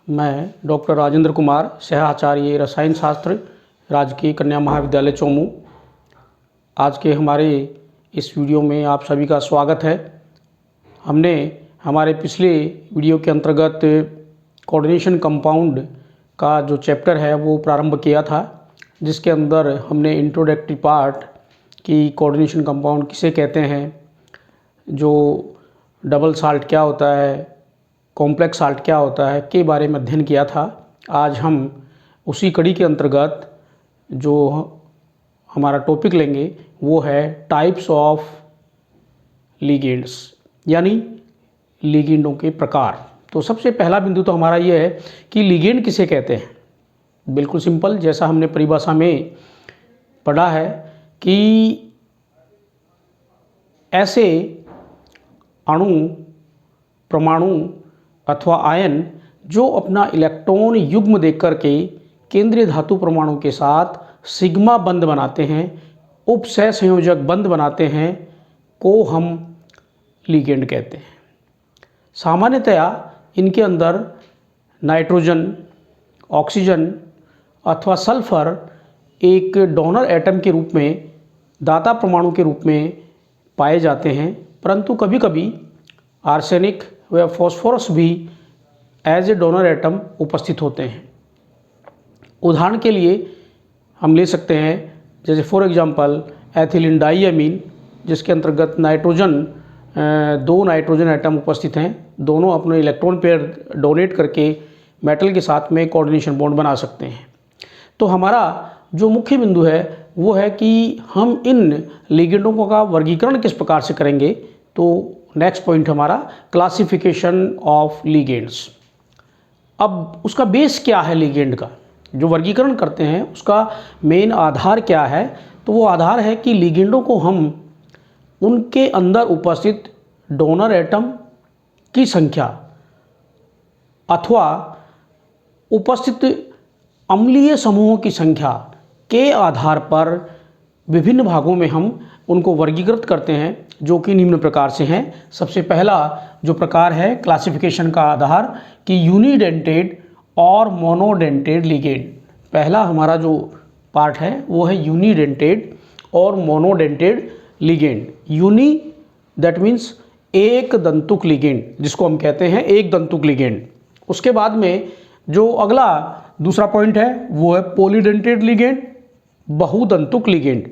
मैं डॉक्टर राजेंद्र कुमार, सहाचार्य रसायन शास्त्र, राजकीय कन्या महाविद्यालय चोमू। आज के हमारे इस वीडियो में आप सभी का स्वागत है। हमने हमारे पिछले वीडियो के अंतर्गत कोऑर्डिनेशन कंपाउंड का जो चैप्टर है वो प्रारंभ किया था, जिसके अंदर हमने इंट्रोडक्टरी पार्ट की कोऑर्डिनेशन कंपाउंड किसे कहते हैं, जो डबल साल्ट क्या होता है, कॉम्प्लेक्स साल्ट क्या होता है के बारे में अध्ययन किया था। आज हम उसी कड़ी के अंतर्गत जो हमारा टॉपिक लेंगे वो है टाइप्स ऑफ लिगेंड्स, यानी लिगेंडों के प्रकार। तो सबसे पहला बिंदु तो हमारा ये है कि लिगेंड किसे कहते हैं। बिल्कुल सिंपल, जैसा हमने परिभाषा में पढ़ा है कि ऐसे अणु, परमाणु अथवा आयन जो अपना इलेक्ट्रॉन युग्म देकर के केंद्रीय धातु परमाणु के साथ सिग्मा बंध बनाते हैं, उपसहसंयोजक बंध बनाते हैं, को हम लिगेंड कहते हैं। सामान्यतया इनके अंदर नाइट्रोजन, ऑक्सीजन अथवा सल्फर एक डोनर एटम के रूप में, दाता परमाणु के रूप में पाए जाते हैं, परंतु कभी कभी आर्सेनिक व फॉस्फोरस भी एज ए डोनर एटम उपस्थित होते हैं। उदाहरण के लिए हम ले सकते हैं, जैसे फॉर एग्जांपल एथिलीन डाइअमीन, जिसके अंतर्गत दो नाइट्रोजन एटम उपस्थित हैं। दोनों अपने इलेक्ट्रॉन पेयर डोनेट करके मेटल के साथ में कोऑर्डिनेशन बॉन्ड बना सकते हैं। तो हमारा जो मुख्य बिंदु है वो है कि हम इन लिगेंडों का वर्गीकरण किस प्रकार से करेंगे। तो नेक्स्ट पॉइंट हमारा क्लासिफिकेशन ऑफ लिगेंड्स। अब उसका बेस क्या है लिगेंड का, जो वर्गीकरण करते हैं उसका मेन आधार क्या है। तो वो आधार है कि लिगेंडों को हम उनके अंदर उपस्थित डोनर एटम की संख्या अथवा उपस्थित अम्लीय समूहों की संख्या के आधार पर विभिन्न भागों में हम उनको वर्गीकृत करते हैं, जो कि निम्न प्रकार से हैं। सबसे पहला जो प्रकार है क्लासिफिकेशन का आधार कि यूनिडेंटेड और मोनोडेंटेड लिगेंड। पहला हमारा जो पार्ट है वो है यूनिडेंटेड और monodentate ligand. Uni that means एक दंतुक लिगेंड, जिसको हम कहते हैं एक दंतुक लिगेंड। उसके बाद में जो अगला दूसरा पॉइंट है वो है पॉलीडेंटेड लिगेंड, बहुदंतुक लिगेंड।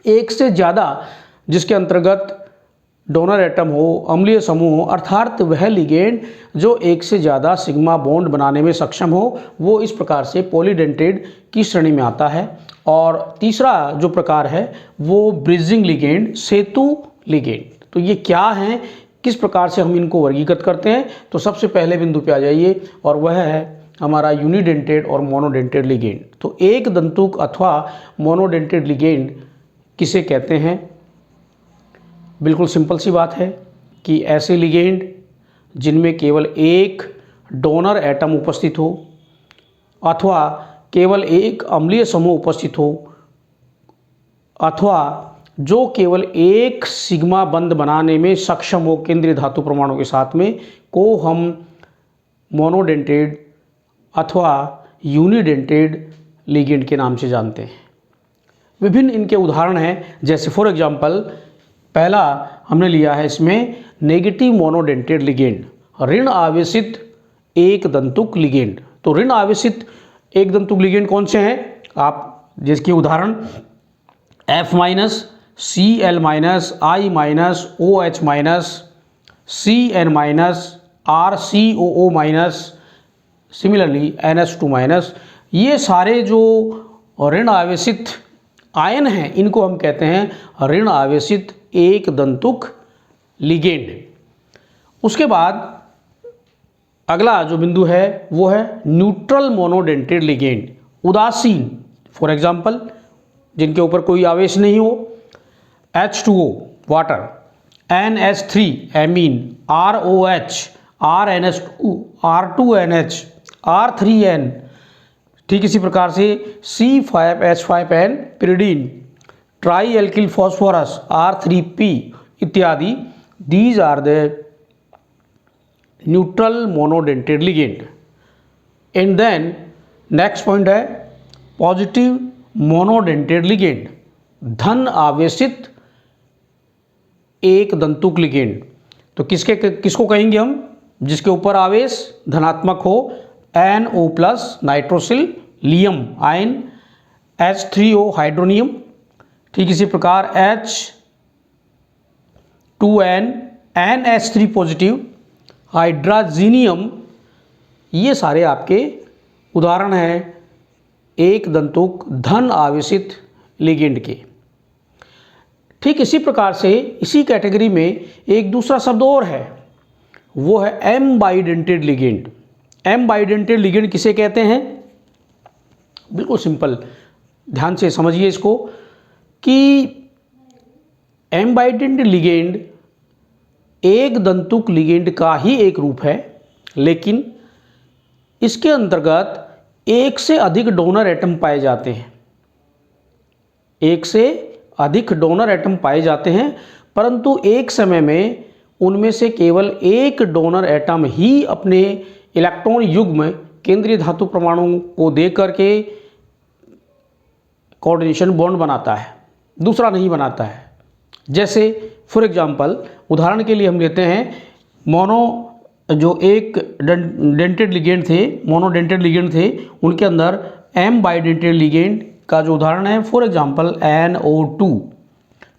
एक से ज़्यादा जिसके अंतर्गत डोनर एटम हो, अम्लीय समूह हो, अर्थात वह लिगेंड जो एक से ज़्यादा सिग्मा बॉन्ड बनाने में सक्षम हो, वो इस प्रकार से पॉलीडेंटेड की श्रेणी में आता है। और तीसरा जो प्रकार है वो ब्रिजिंग लिगेंड, सेतु लिगेंड। तो ये क्या हैं, किस प्रकार से हम इनको वर्गीकृत करते हैं। तो सबसे पहले बिंदु पे आ जाइए, और वह है हमारा यूनिडेंटेड और मोनोडेंटेड लिगेंड। तो एक दंतुक अथवा मोनोडेंटेड लिगेंड किसे कहते हैं। बिल्कुल सिंपल सी बात है कि ऐसे लिगेंड जिनमें केवल एक डोनर एटम उपस्थित हो अथवा केवल एक अम्लीय समूह उपस्थित हो अथवा जो केवल एक सिग्मा बंध बनाने में सक्षम हो केंद्रीय धातु परमाणु के साथ में, को हम मोनोडेंटेड अथवा यूनिडेंटेड लिगेंड के नाम से जानते हैं। विभिन्न इनके उदाहरण हैं, जैसे फॉर एग्जांपल पहला हमने लिया है इसमें नेगेटिव मोनोडेंटेड लिगेंड, ऋण आवेशित एक दंतुक लिगेंड। तो ऋण आवेशित एक दंतुक लिगेंड कौन से हैं, आप जिसके उदाहरण F-, Cl-, I-, OH-, Cn-, RCOO-, similarly NH2-। ये सारे जो ऋण आवेशित आयन हैं इनको हम कहते हैं ऋण आवेशित एक दंतुक लिगेंड। उसके बाद अगला जो बिंदु है वो है न्यूट्रल मोनोडेंटेड लिगेंड, उदासीन। फॉर एग्जांपल जिनके ऊपर कोई आवेश नहीं हो, H2O water, NH3 amine, ROH, RNH2, R2NH, R3N, ठीक इसी प्रकार से C5H5N pyridine, try alkyl phosphorus R3P इत्यादि। These are the neutral monodentate ligand. And then next point है पॉजिटिव मोनोडेंटेड लिगेंड, धन आवेशित एक दंतुक लिगेंड। तो किसको कहेंगे हम? जिसके ऊपर आवेश धनात्मक हो, NO plus nitrosyl Liam ion, H3O hydronium, ठीक इसी प्रकार H2N NH3 पॉजिटिव हाइड्राजीनियम, ये सारे आपके उदाहरण हैं एक दंतुक धन आवेशित लिगेंड के। ठीक इसी प्रकार से इसी कैटेगरी में एक दूसरा शब्द और है, वो है ambidentate ligand. Ambidentate ligand किसे कहते हैं? बिल्कुल सिंपल, ध्यान से समझिए इसको कि एम बाइडेंटेड लिगेंड एक दंतुक लिगेंड का ही एक रूप है, लेकिन इसके अंतर्गत एक से अधिक डोनर एटम पाए जाते हैं। एक से अधिक डोनर एटम पाए जाते हैं, परंतु एक समय में उनमें से केवल एक डोनर एटम ही अपने इलेक्ट्रॉन युग्म केंद्रीय धातु परमाणु को दे करके कोऑर्डिनेशन बॉन्ड बनाता है, दूसरा नहीं बनाता है। जैसे फॉर एग्जांपल उदाहरण के लिए हम लेते हैं जो एक डेंटेड लिगेंड थे, मोनोडेंटेड लिगेंड थे, उनके अंदर एम बाइडेंटेड लिगेंड का जो उदाहरण है फॉर एग्जांपल NO2।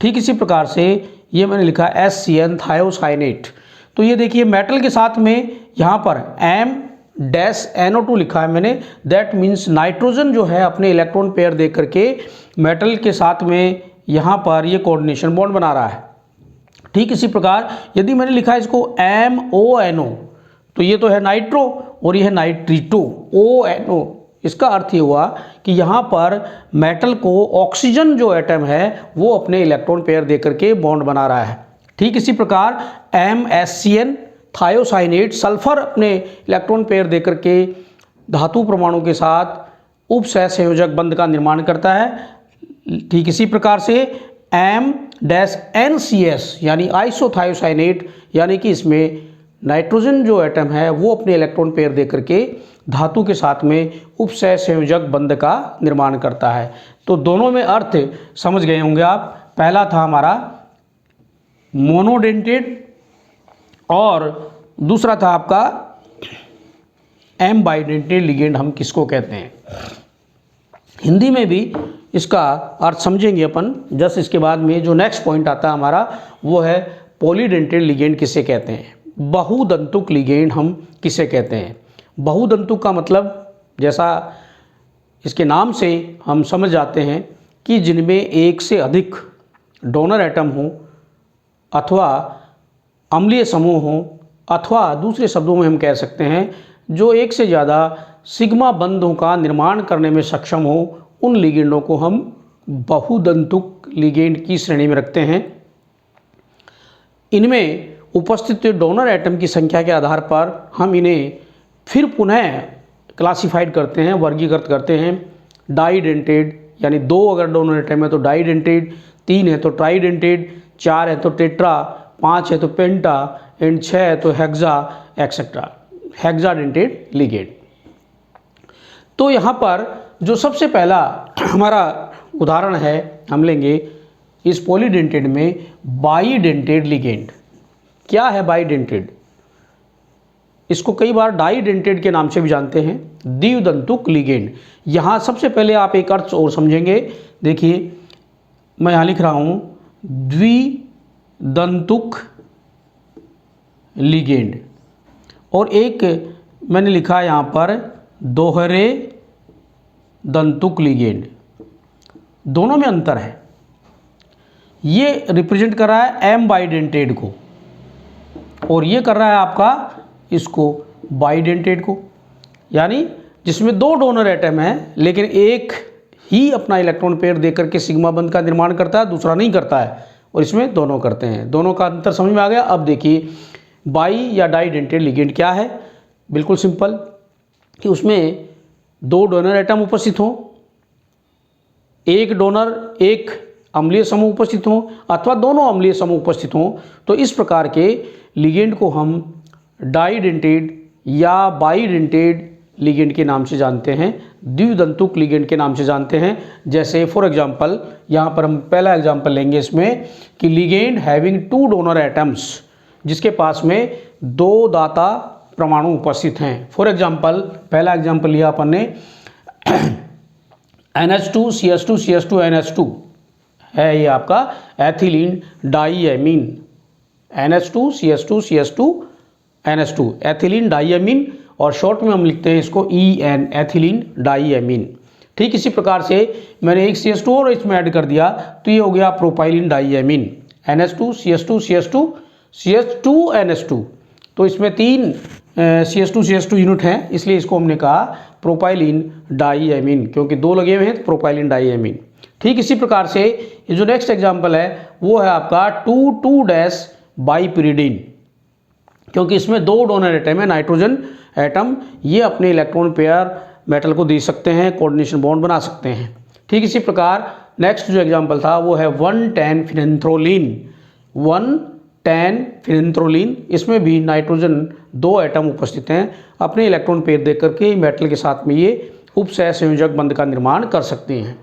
ठीक इसी प्रकार से ये मैंने लिखा SCN थायोसाइनेट। तो ये देखिए मेटल के साथ में यहाँ पर M-NO2 लिखा है मैंने, दैट मीन्स नाइट्रोजन जो है अपने इलेक्ट्रॉन पेयर दे करके मेटल के साथ में यहाँ पर ये कोऑर्डिनेशन बॉन्ड बना रहा है। ठीक इसी प्रकार यदि मैंने लिखा है इसको MONO, तो ये तो है नाइट्रो और ये है नाइट्रीटो ONO। इसका अर्थ ये हुआ कि यहाँ पर मेटल को ऑक्सीजन जो एटम है वो अपने इलेक्ट्रॉन पेयर दे करके बॉन्ड बना रहा है। ठीक इसी प्रकार MSCN थायोसाइनेट सल्फर अपने इलेक्ट्रॉन पेयर दे करके धातु परमाणु के साथ उपसहसंयोजक बंध का निर्माण करता है। ठीक इसी प्रकार से M-NCS यानी आइसोथायोसाइनेट, यानी कि इसमें नाइट्रोजन जो एटम है वो अपने इलेक्ट्रॉन पेयर दे करके धातु के साथ में उपसहसंयोजक बंध का निर्माण करता है। तो दोनों में अर्थ समझ गए होंगे आप। पहला था हमारा मोनोडेंटेड और दूसरा था आपका एम बाइडेंटेड लिगेंड हम किसको कहते हैं। हिंदी में भी इसका अर्थ समझेंगे अपन। जस्ट इसके बाद में जो नेक्स्ट पॉइंट आता है हमारा वो है पॉलीडेंटेड लिगेंड किसे कहते हैं, बहुदंतुक लिगेंड हम किसे कहते हैं। बहुदंतुक का मतलब जैसा इसके नाम से हम समझ जाते हैं कि जिनमें एक से अधिक डोनर एटम हो अथवा अम्लीय समूह हो, अथवा दूसरे शब्दों में हम कह सकते हैं जो एक से ज़्यादा सिग्मा बंधों का निर्माण करने में सक्षम हो, उन लिगेंडों को हम बहुदंतुक लिगेंड की श्रेणी में रखते हैं। इनमें उपस्थित डोनर एटम की संख्या के आधार पर हम इन्हें फिर पुनः क्लासिफाइड करते हैं, वर्गीकृत करते हैं। डाइडेंटेड यानी 2 अगर डोनर एटम है तो डाइडेंटेड, 3 है तो ट्राइडेंटेड, 4 है तो टेट्रा, 5 है तो पेंटा एंड 6 है तो हेक्सा एक्सेट्रा, हेक्साडेंटेड लिगेंड। तो यहाँ पर जो सबसे पहला हमारा उदाहरण है हम लेंगे इस पॉलीडेंटेड में बाइडेंटेड लिगेंड। क्या है बाइडेंटेड? इसको कई बार डाइडेंटेड के नाम से भी जानते हैं, द्विदंतुक लिगेंड। यहाँ सबसे पहले आप एक अर्थ और समझेंगे। देखिए मैं यहाँ लिख रहा हूँ द्विदंतुक लिगेंड, और एक मैंने लिखा यहाँ पर दोहरे दंतुक लिगेंड। दोनों में अंतर है। ये रिप्रेजेंट कर रहा है एम बाइडेंटेड को और ये कर रहा है आपका इसको बाइडेंटेड को, यानी जिसमें 2 डोनर एटम है लेकिन एक ही अपना इलेक्ट्रॉन पेयर देकर के सिग्मा बंध का निर्माण करता है, दूसरा नहीं करता है, और इसमें दोनों करते हैं। दोनों का अंतर समझ में आ गया। अब देखिए बाई या डाइडेंटेड लिगेंड क्या है। बिल्कुल सिंपल कि उसमें 2 डोनर एटम उपस्थित हों, एक डोनर एक अम्लीय समूह उपस्थित हों अथवा दोनों अम्लीय समूह उपस्थित हों, तो इस प्रकार के लिगेंड को हम डाइडेंटेड या बाइडेंटेड लिगेंड के नाम से जानते हैं, द्विदंतुक लिगेंड के नाम से जानते हैं। जैसे फॉर एग्जांपल यहाँ पर हम पहला एग्जांपल लेंगे इसमें कि लिगेंड हैविंग 2 डोनर एटम्स, जिसके पास में 2 दाता परमाणु उपस्थित हैं। फॉर एग्जांपल पहला एग्जांपल लिया अपन ने NH2 CH2 CH2 NH2 है, ये आपका ethylene diamine. NH2 CH2 CH2 NH2 ethylene diamine, और शॉर्ट में हम लिखते हैं इसको EN एथिलीन डाइएमीन। ठीक इसी प्रकार से मैंने एक CH2 और इसमें ऐड कर दिया तो ये हो गया propylene diamine. NH2 CH2 CH2 CH2 NH2, तो इसमें 3 CH2 CH2 यूनिट हैं, इसलिए इसको हमने कहा प्रोपाइलिन डाइएमीन, क्योंकि 2 लगे हुए हैं तो प्रोपाइलिन डाइएमीन। ठीक इसी प्रकार से ये जो नेक्स्ट एग्जांपल है वो है आपका 2,2- बाइपिरिडीन, क्योंकि इसमें 2 डोनर एटम है, नाइट्रोजन एटम, ये अपने इलेक्ट्रॉन पेयर मेटल को दे सकते हैं, कोऑर्डिनेशन बॉन्ड बना सकते हैं। ठीक इसी प्रकार नेक्स्ट जो एग्जांपल था वो है 1,10 फिनेंथ्रोलिन। 1,10 फिनेंथ्रोलिन, इसमें भी नाइट्रोजन 2 एटम उपस्थित हैं, अपने इलेक्ट्रॉन पेयर देकर के मेटल के साथ में ये उपसह संयोजक बंध का निर्माण कर सकते हैं।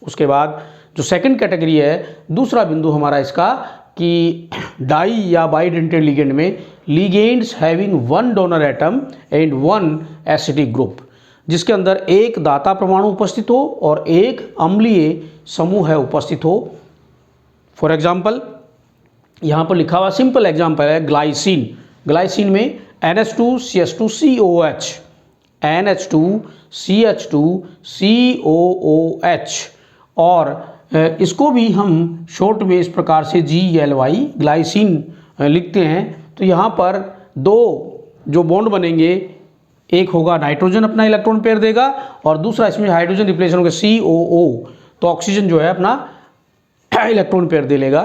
उसके बाद जो सेकंड कैटेगरी है, दूसरा बिंदु हमारा इसका कि डाई या बाइडेंटेड लिगेंड में ligands having 1 donor atom and 1 acidic group, जिसके अंदर एक दाता परमाणु उपस्थित हो और एक अम्लीय समूह है उपस्थित हो। फॉर एग्जांपल यहाँ पर लिखा हुआ सिंपल एग्जांपल है ग्लाइसिन। ग्लाइसिन में NH2 CH2 COOH, NH2 CH2 COOH, और इसको भी हम शॉर्ट में इस प्रकार से GLY ग्लाइसिन लिखते हैं। तो यहाँ पर 2 जो बॉन्ड बनेंगे, एक होगा नाइट्रोजन अपना इलेक्ट्रॉन पेयर देगा और दूसरा इसमें हाइड्रोजन रिप्लेस होगा COO, तो ऑक्सीजन जो है अपना इलेक्ट्रॉन पेयर दे लेगा।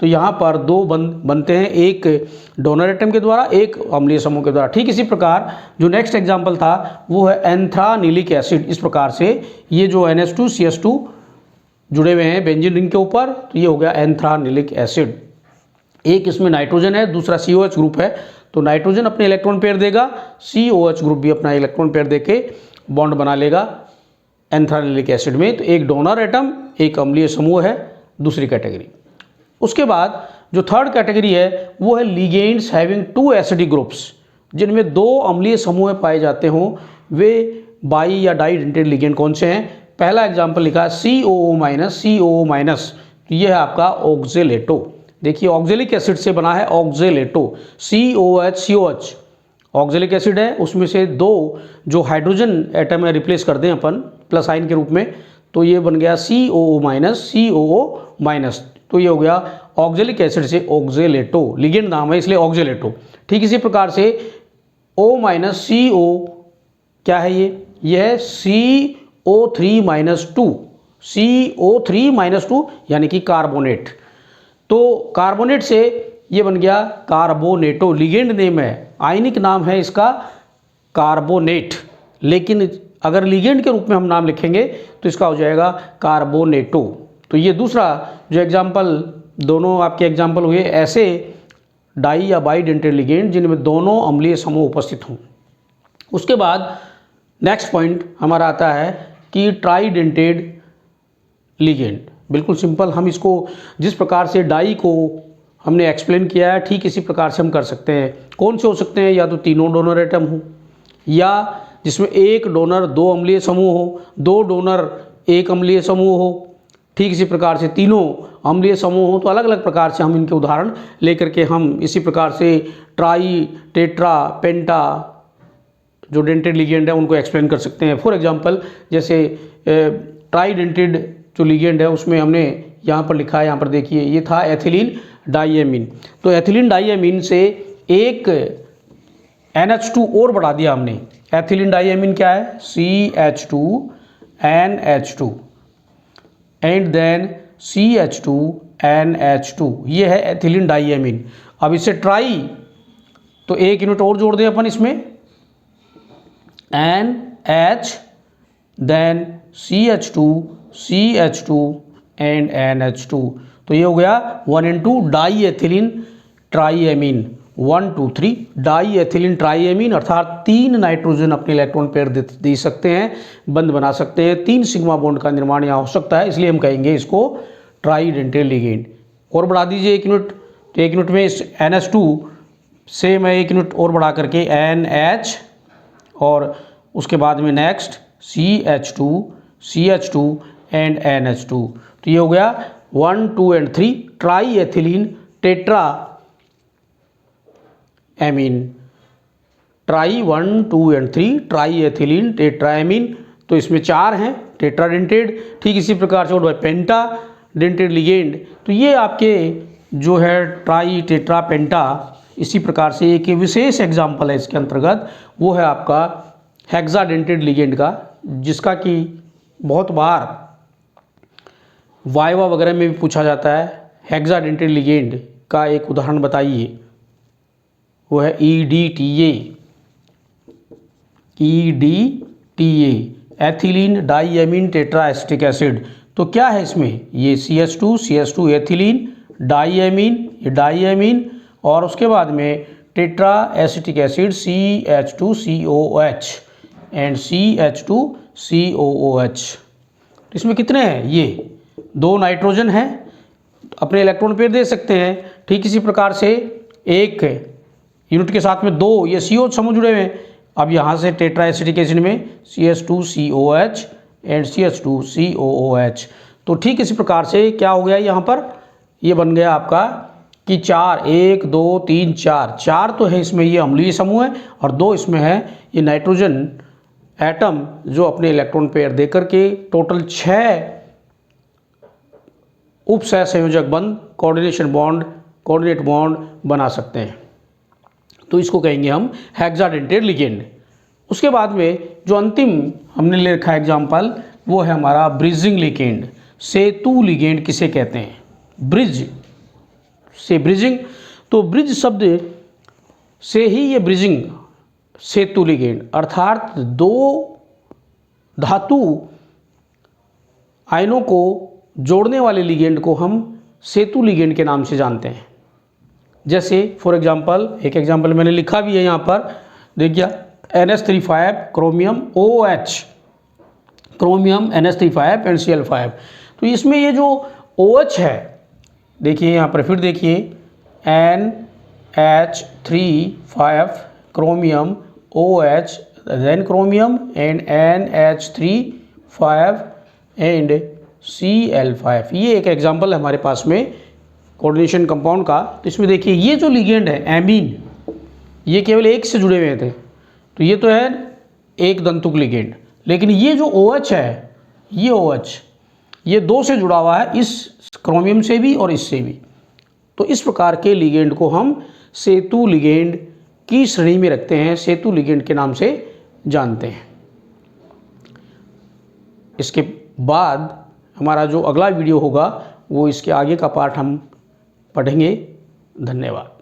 तो यहाँ पर 2 बनते हैं, एक डोनर एटम के द्वारा, एक अम्लीय समूह के द्वारा। ठीक इसी प्रकार जो नेक्स्ट एग्जांपल था वो है एंथ्रानिलिक एसिड। इस प्रकार से ये जो NH2 CH2 जुड़े हुए हैं बेंजीन रिंग के ऊपर, तो ये हो गया एंथ्रानिलिक एसिड। एक इसमें नाइट्रोजन है, दूसरा COH ग्रुप है, तो नाइट्रोजन अपने इलेक्ट्रॉन पेयर देगा, COH ग्रुप भी अपना इलेक्ट्रॉन पेयर देके बॉन्ड बना लेगा एंथ्रानिलिक एसिड में। तो एक डोनर एटम, एक अम्लीय समूह है, दूसरी कैटेगरी। उसके बाद जो थर्ड कैटेगरी है वो है लिगेंड्स हैविंग 2 एसिडिक ग्रुप्स, जिनमें 2 अम्लीय समूह पाए जाते हों। वे बाई या डाइडेंटेड लिगेंड कौन से हैं? पहला एग्जाम्पल लिखा है COO-, तो ये है आपका ऑक्जेलेटो। देखिए ऑक्जेलिक एसिड से बना है ऑक्जेलेटो, COH ऑक्जेलिक एसिड है, उसमें से 2 जो हाइड्रोजन एटम है रिप्लेस कर दें अपन प्लस आइन के रूप में, तो ये बन गया COO-, तो ये हो गया ऑक्जेलिक एसिड से ऑक्जेलेटो, लिगेंड नाम है इसलिए ऑक्जेलेटो। ठीक इसी प्रकार से O-CO क्या है ये है CO3-2 यानी कि कार्बोनेट। तो कार्बोनेट से ये बन गया कार्बोनेटो, लिगेंड नेम है, आयनिक नाम है इसका कार्बोनेट, लेकिन अगर लिगेंड के रूप में हम नाम लिखेंगे तो इसका हो जाएगा कार्बोनेटो। तो ये दूसरा जो एग्जाम्पल, दोनों आपके एग्जाम्पल हुए ऐसे डाई या बाइडेंटेड लिगेंड जिनमें दोनों अम्लीय समूह उपस्थित हों। उसके बाद नेक्स्ट पॉइंट हमारा आता है कि ट्राइडेंटेड लिगेंड। बिल्कुल सिंपल, हम इसको जिस प्रकार से डाई को हमने एक्सप्लेन किया है ठीक इसी प्रकार से हम कर सकते हैं। कौन से हो सकते हैं? या तो तीनों डोनर एटम हो, या जिसमें एक डोनर 2 अम्लीय समूह हो, 2 डोनर 1 अम्लीय समूह हो। ठीक इसी प्रकार से तीनों अम्लीय समूह हो, तो अलग अलग प्रकार से हम इनके उदाहरण लेकर के हम इसी प्रकार से ट्राई, टेट्रा, पेंटा जो डेंटेड लिगेंड है उनको एक्सप्लेन कर सकते हैं। फॉर एग्जांपल जैसे ट्राइडेंटेड जो लिगेंड है उसमें हमने यहाँ पर लिखा है, यहाँ पर देखिए ये था एथिलीन डाइएमीन। तो एथिलीन डाइएमीन से एक NH2 और बढ़ा दिया हमने। एथिलीन डाइएमीन क्या है? CH2NH2 एंड देन CH2NH2, ये है एथिलीन डाइएमीन। अब इसे ट्राई, तो एक यूनिट और जोड़ दें अपन इसमें, NH then CH2 and NH2, तो ये हो गया 1 and 2 di ethylene triamine. 1 2 3 di ethylene triamine, अर्थात 3 नाइट्रोजन अपने इलेक्ट्रॉन पेयर दे सकते हैं, बंद बना सकते हैं, 3 सिग्मा बॉन्ड का निर्माण यहाँ हो सकता है, इसलिए हम कहेंगे इसको ट्राईडेंटेट लिगेंड। और बढ़ा दीजिए 1 यूनिट, तो 1 यूनिट में इस NH2 से मैं 1 यूनिट और बढ़ा करके NH, और उसके बाद में नेक्स्ट CH2 एंड NH2। तो ये हो गया 1 2 and 3 try ethylene tetra amine, try 1 2 and 3 try ethylene tetraammine. तो इसमें 4 हैं टेट्राडेंटेड। ठीक इसी प्रकार से पेंटा डेंटेड लिगेंड, तो ये आपके जो है ट्राई टेट्रा पेंटा, इसी प्रकार से एक विशेष एग्जाम्पल है इसके अंतर्गत, वो है आपका हेक्साडेंटेड लिगेंड का, जिसका कि बहुत बार वाइवा वगैरह में भी पूछा जाता है। हेक्साडेंटेड लिगेंड का एक उदाहरण बताइए, वो है EDTA, ethylene diamine tetra acetic acid. तो क्या है इसमें, ये CH2 एथिलीन, डाईएमीन, ये डाईएमीन, और उसके बाद में tetra acetic acid CH2COOH and CH2COOH। इसमें कितने हैं, ये 2 नाइट्रोजन हैं, अपने इलेक्ट्रॉन पेयर दे सकते हैं। ठीक इसी प्रकार से एक यूनिट के साथ में 2 ये CO समूह जुड़े हुए हैं। अब यहाँ से टेट्रा एसिटिक एसिड में CH2COH एंड CH2COOH। तो ठीक इसी प्रकार से क्या हो गया यहाँ पर, ये बन गया आपका कि 4 1 2 3 4 तो है इसमें, ये अम्लीय समूह है, और 2 इसमें है ये नाइट्रोजन एटम, जो अपने इलेक्ट्रॉन पेयर दे करके टोटल 6 उपसह संयोजक बंध कोऑर्डिनेट बॉन्ड बना सकते हैं। तो इसको कहेंगे हम हेक्साडेंटेड लिगेंड। उसके बाद में जो अंतिम हमने ले रखा है एग्जाम्पल, वो है हमारा ब्रिजिंग लिगेंड। सेतु लिगेंड किसे कहते हैं, ब्रिज से ब्रिजिंग, तो ब्रिज शब्द से ही ये ब्रिजिंग सेतु लिगेंड, अर्थात 2 धातु आयनों को जोड़ने वाले लिगेंड को हम सेतु लिगेंड के नाम से जानते हैं। जैसे फॉर एग्जांपल, एक एग्जांपल मैंने लिखा भी है यहाँ पर, देखिए NH35 chromium OH, chromium NH35 NCl5। तो इसमें ये जो OH है, देखिए यहाँ पर फिर देखिए NH35 chromium OH, then chromium and NH35 and Cl5। ये एक एग्जांपल है हमारे पास में कोऑर्डिनेशन कंपाउंड का। तो इसमें देखिए ये जो लिगेंड है एमीन, ये केवल एक से जुड़े हुए थे, तो ये तो है एक दंतुक लिगेंड, लेकिन ये जो OH है, ये OH ये 2 से जुड़ा हुआ है, इस क्रोमियम से भी और इससे भी। तो इस प्रकार के लिगेंड को हम सेतु लिगेंड की श्रेणी में रखते हैं, सेतु लिगेंड के नाम से जानते हैं। इसके बाद हमारा जो अगला वीडियो होगा, वो इसके आगे का पार्ट हम पढ़ेंगे। धन्यवाद।